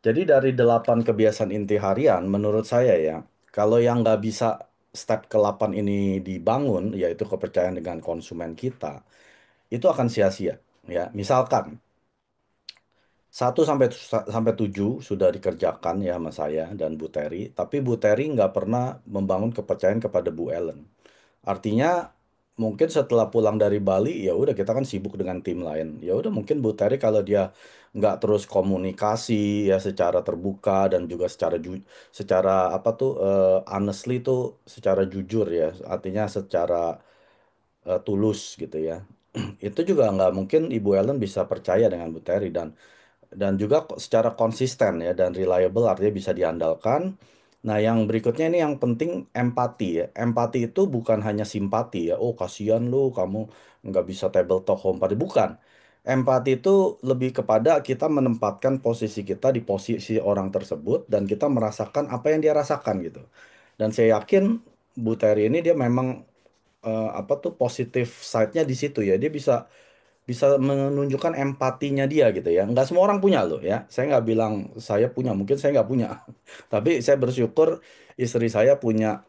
Jadi dari 8 kebiasaan inti harian, menurut saya ya, kalau yang nggak bisa step ke 8 ini dibangun, yaitu kepercayaan dengan konsumen kita, itu akan sia-sia. Ya, misalkan 1 sampai 7 sudah dikerjakan ya sama saya dan Bu Terry, tapi Bu Terry nggak pernah membangun kepercayaan kepada Bu Ellen. Artinya mungkin setelah pulang dari Bali ya udah kita kan sibuk dengan tim lain. Ya udah mungkin Bu Terry kalau dia nggak terus komunikasi ya secara terbuka dan juga secara apa tuh honestly tuh secara jujur ya. Artinya secara tulus gitu ya. Itu juga nggak mungkin Ibu Ellen bisa percaya dengan Bu Terry dan juga secara konsisten ya dan reliable artinya bisa diandalkan. Nah, yang berikutnya ini yang penting empati ya. Empati itu bukan hanya simpati ya. Oh, kasihan lu, kamu nggak bisa tabletop home party. Bukan. Empati itu lebih kepada kita menempatkan posisi kita di posisi orang tersebut dan kita merasakan apa yang dia rasakan gitu. Dan saya yakin Bu Terry ini dia memang apa tuh positif side-nya di situ ya. Dia bisa bisa menunjukkan empatinya dia gitu ya. Nggak semua orang punya loh ya. Saya nggak bilang saya punya, mungkin saya nggak punya. Tapi saya bersyukur istri saya punya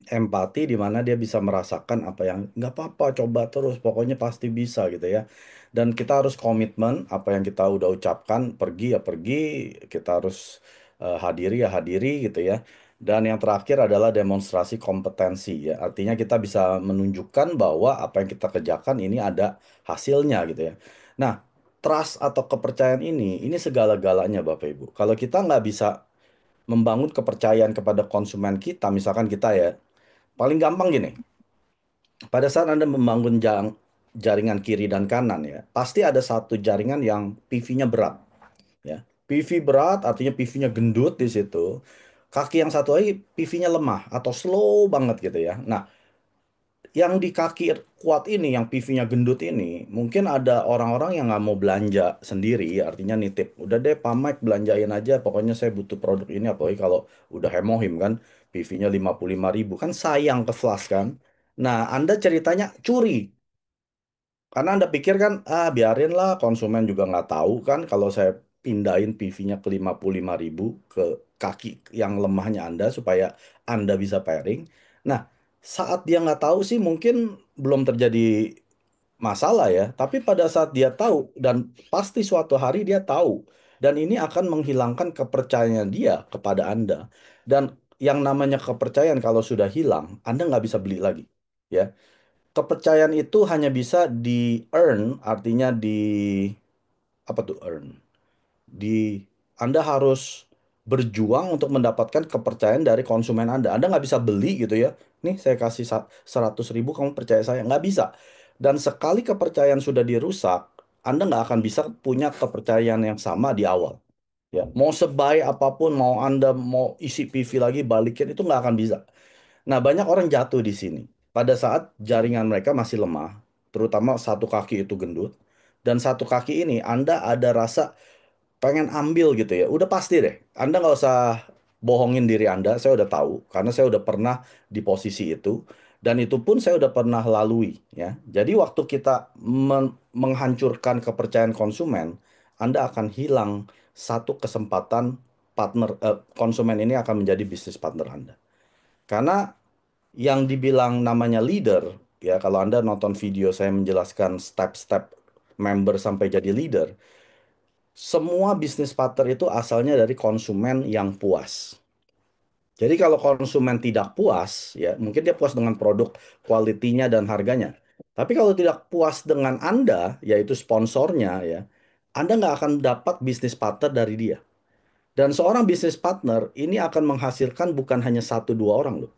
empati di mana dia bisa merasakan apa yang nggak apa-apa, coba terus, pokoknya pasti bisa gitu ya. Dan kita harus komitmen apa yang kita udah ucapkan, pergi ya pergi, kita harus hadiri ya hadiri gitu ya. Dan yang terakhir adalah demonstrasi kompetensi ya. Artinya kita bisa menunjukkan bahwa apa yang kita kerjakan ini ada hasilnya gitu ya. Nah, trust atau kepercayaan ini segala-galanya Bapak Ibu. Kalau kita nggak bisa membangun kepercayaan kepada konsumen kita, misalkan kita ya, paling gampang gini, pada saat Anda membangun jaringan kiri dan kanan ya, pasti ada satu jaringan yang PV-nya berat ya. PV berat artinya PV-nya gendut di situ. Kaki yang satu lagi PV-nya lemah atau slow banget gitu ya. Nah, yang di kaki kuat ini, yang PV-nya gendut ini, mungkin ada orang-orang yang nggak mau belanja sendiri, artinya nitip. Udah deh, Pak Mike belanjain aja, pokoknya saya butuh produk ini, apalagi kalau udah hemohim kan, PV-nya 55.000, kan sayang ke flash kan. Nah, Anda ceritanya curi, karena Anda pikir kan, ah biarin lah konsumen juga nggak tahu kan kalau saya pindahin PV-nya ke 55.000 ke kaki yang lemahnya Anda supaya Anda bisa pairing. Nah, saat dia nggak tahu sih mungkin belum terjadi masalah ya, tapi pada saat dia tahu dan pasti suatu hari dia tahu dan ini akan menghilangkan kepercayaan dia kepada Anda. Dan yang namanya kepercayaan kalau sudah hilang, Anda nggak bisa beli lagi. Ya, kepercayaan itu hanya bisa di earn, artinya di apa tuh earn? Di Anda harus berjuang untuk mendapatkan kepercayaan dari konsumen Anda. Anda nggak bisa beli gitu ya. Nih saya kasih 100.000 kamu percaya saya. Nggak bisa. Dan sekali kepercayaan sudah dirusak, Anda nggak akan bisa punya kepercayaan yang sama di awal. Ya, mau sebaik apapun, mau Anda mau isi PV lagi, balikin itu nggak akan bisa. Nah, banyak orang jatuh di sini. Pada saat jaringan mereka masih lemah, terutama satu kaki itu gendut, dan satu kaki ini Anda ada rasa pengen ambil gitu ya, udah pasti deh. Anda nggak usah bohongin diri Anda, saya udah tahu, karena saya udah pernah di posisi itu, dan itu pun saya udah pernah lalui ya. Jadi waktu kita menghancurkan kepercayaan konsumen, Anda akan hilang satu kesempatan konsumen ini akan menjadi bisnis partner Anda. Karena yang dibilang namanya leader, ya kalau Anda nonton video saya menjelaskan step-step member sampai jadi leader, semua bisnis partner itu asalnya dari konsumen yang puas. Jadi kalau konsumen tidak puas, ya mungkin dia puas dengan produk, kualitinya dan harganya. Tapi kalau tidak puas dengan Anda, yaitu sponsornya, ya, Anda nggak akan dapat bisnis partner dari dia. Dan seorang bisnis partner ini akan menghasilkan bukan hanya satu dua orang loh.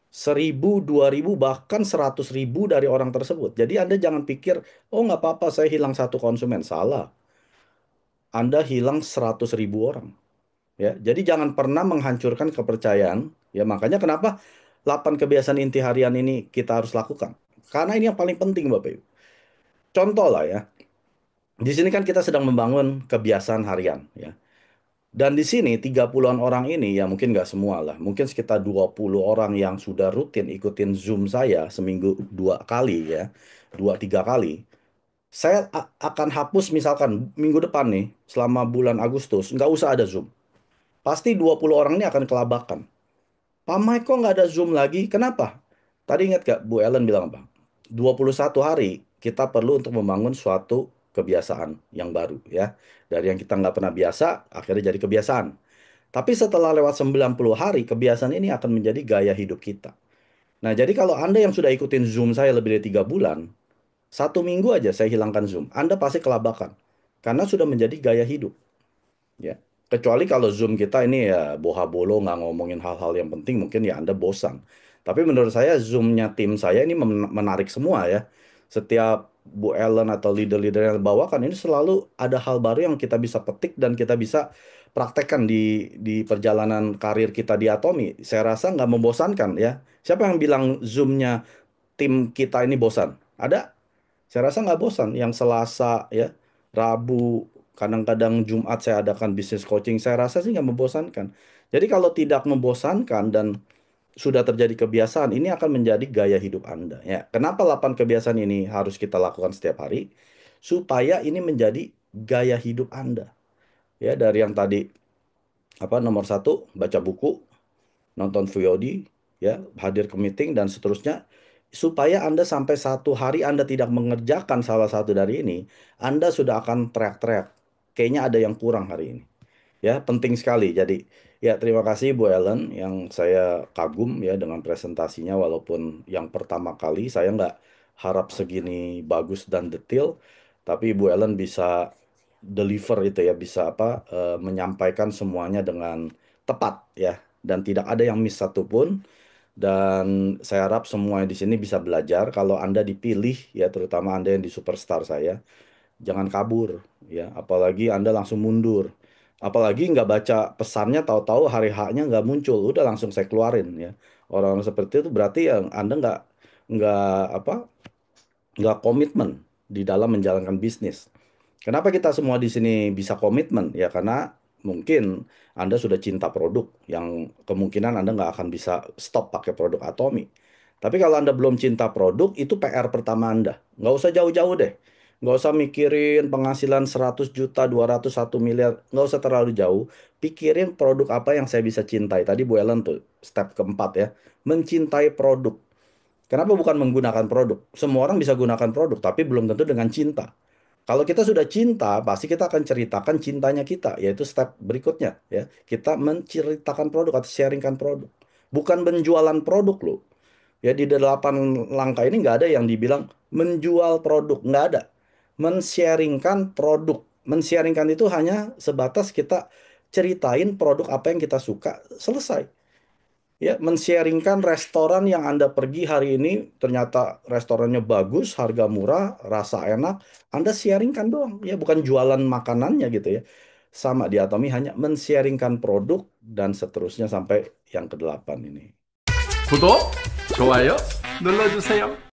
1.000, 2.000, bahkan 100.000 dari orang tersebut. Jadi Anda jangan pikir, oh nggak apa-apa saya hilang satu konsumen. Salah. Anda hilang 100.000 orang. Ya, jadi jangan pernah menghancurkan kepercayaan. Ya, makanya kenapa 8 kebiasaan inti harian ini kita harus lakukan. Karena ini yang paling penting, Bapak Ibu. Contoh lah ya. Di sini kan kita sedang membangun kebiasaan harian, ya. Dan di sini 30-an orang ini, ya mungkin nggak semua lah. Mungkin sekitar 20 orang yang sudah rutin ikutin Zoom saya seminggu 2 kali ya. 2, 3 kali. Saya akan hapus misalkan minggu depan nih, selama bulan Agustus, nggak usah ada Zoom. Pasti 20 orang ini akan kelabakan. Pak Mike kok nggak ada Zoom lagi? Kenapa? Tadi ingat gak Bu Ellen bilang apa? 21 hari kita perlu untuk membangun suatu kebiasaan yang baru ya. Dari yang kita nggak pernah biasa, akhirnya jadi kebiasaan. Tapi setelah lewat 90 hari, kebiasaan ini akan menjadi gaya hidup kita. Nah, jadi kalau Anda yang sudah ikutin Zoom saya lebih dari 3 bulan, 1 minggu aja saya hilangkan Zoom, Anda pasti kelabakan. Karena sudah menjadi gaya hidup. Ya. Kecuali kalau Zoom kita ini ya boha-bolo nggak ngomongin hal-hal yang penting, mungkin ya Anda bosan. Tapi menurut saya Zoom-nya tim saya ini menarik semua ya. Setiap Bu Ellen atau leader-leader yang bawakan ini selalu ada hal baru yang kita bisa petik dan kita bisa praktekkan di perjalanan karir kita di Atomi. Saya rasa nggak membosankan ya. Siapa yang bilang Zoom-nya tim kita ini bosan? Ada? Saya rasa nggak bosan. Yang Selasa ya, Rabu, kadang-kadang Jumat saya adakan bisnis coaching. Saya rasa sih nggak membosankan. Jadi kalau tidak membosankan dan sudah terjadi kebiasaan, ini akan menjadi gaya hidup Anda. Ya, kenapa 8 kebiasaan ini harus kita lakukan setiap hari? Supaya ini menjadi gaya hidup Anda. Ya, dari yang tadi apa nomor satu, baca buku, nonton VOD, ya, hadir ke meeting dan seterusnya, supaya Anda sampai satu hari Anda tidak mengerjakan salah satu dari ini, Anda sudah akan teriak-teriak. Kayaknya ada yang kurang hari ini. Ya, penting sekali. Jadi, ya terima kasih Bu Ellen yang saya kagum ya dengan presentasinya walaupun yang pertama kali saya nggak harap segini bagus dan detail, tapi Bu Ellen bisa deliver itu ya, bisa apa menyampaikan semuanya dengan tepat ya dan tidak ada yang miss satupun. Dan saya harap semua di sini bisa belajar kalau Anda dipilih ya terutama Anda yang di superstar saya jangan kabur ya apalagi Anda langsung mundur apalagi nggak baca pesannya tahu-tahu hari H-nya nggak muncul udah langsung saya keluarin ya orang-orang seperti itu berarti yang Anda nggak apa nggak komitmen di dalam menjalankan bisnis. Kenapa kita semua di sini bisa komitmen? Ya karena mungkin Anda sudah cinta produk yang kemungkinan Anda nggak akan bisa stop pakai produk Atomi. Tapi kalau Anda belum cinta produk, itu PR pertama Anda. Nggak usah jauh-jauh deh. Nggak usah mikirin penghasilan 100 juta, 201 miliar. Nggak usah terlalu jauh. Pikirin produk apa yang saya bisa cintai. Tadi Bu Ellen tuh, step keempat ya. Mencintai produk. Kenapa bukan menggunakan produk? Semua orang bisa gunakan produk, tapi belum tentu dengan cinta. Kalau kita sudah cinta, pasti kita akan ceritakan cintanya kita, yaitu step berikutnya, ya. Kita menceritakan produk atau sharingkan produk, bukan penjualan produk loh. Ya di 8 langkah ini nggak ada yang dibilang menjual produk, nggak ada. Men-sharingkan produk, men-sharingkan itu hanya sebatas kita ceritain produk apa yang kita suka, selesai. Ya, men-sharingkan restoran yang Anda pergi hari ini, ternyata restorannya bagus, harga murah, rasa enak, Anda sharingkan doang. Ya, bukan jualan makanannya gitu ya. Sama di Atomi hanya men-sharingkan produk dan seterusnya sampai yang ke-8 ini. 구독, 좋아요 눌러주세요.